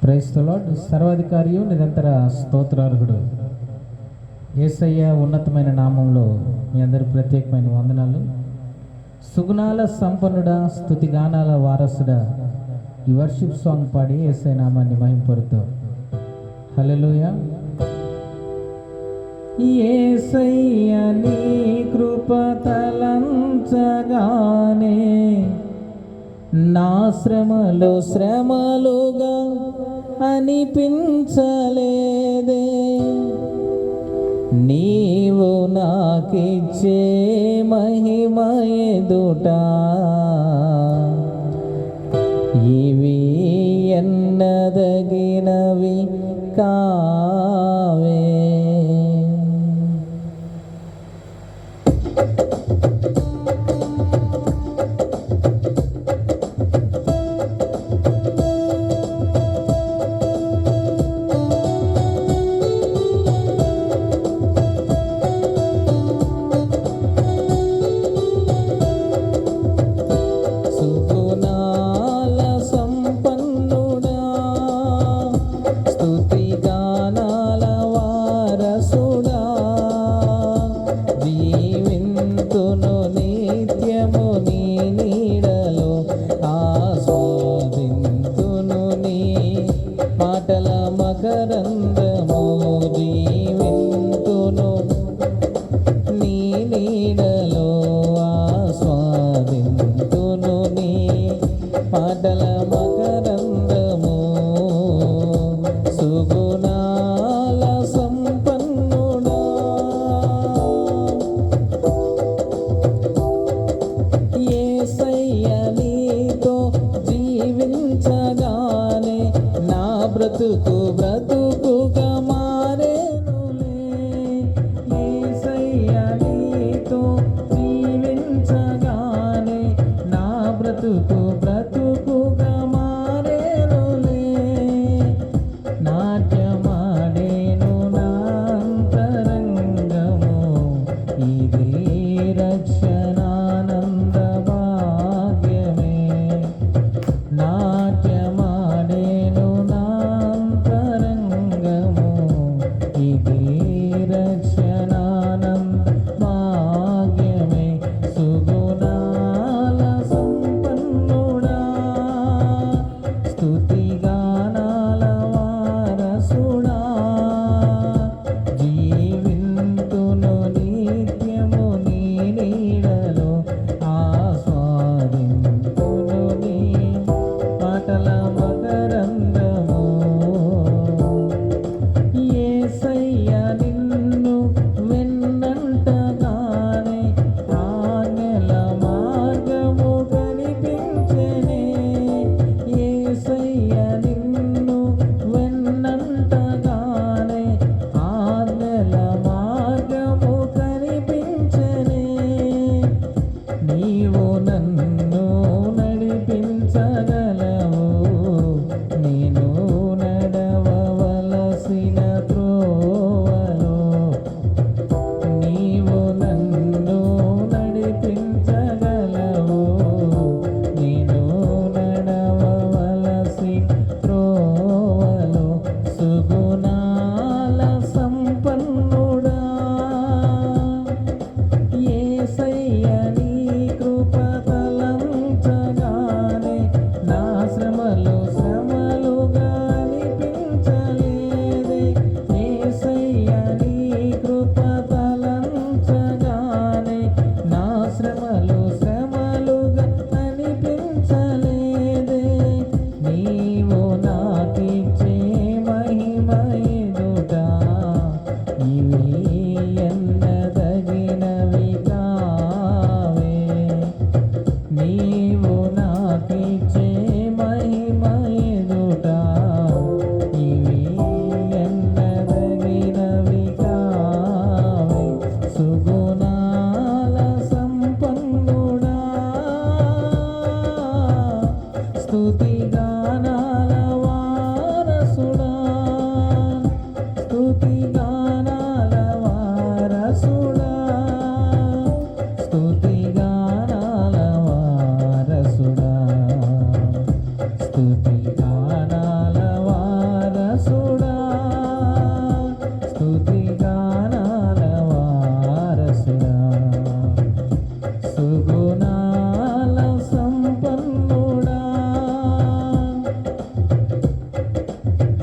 Praise the lord. సర్వాధికారియు నిరంతర స్తోత్రార్హుడు యేసయ్య ఉన్నతమైన నామంలో మీ అందరి ప్రత్యేకమైన వందనాలు. సుగుణాల సంపన్నుడా, స్తుతిగానాల వారసుడా, ఈ వర్షిప్ సాంగ్ పాడి యేసయ్య నామాన్ని మహింపరుతాం. హల్లెలూయా. యేసయ్య నీ కృప తలంచగానే నా శ్రమలుగా అనిపించలేదే. నీవు నాకిచ్చే మహిమ ఎదుట ఇవి ఎన్నదగినవి కావే. మకరందము జీవింతును నీ నీడలో ఆస్వాదింతును నీ పాటల మకరందము. సుగుణాల సంపన్నుడా, యేసయ్య నీతో జీవించగానే నా బ్రతుకుగా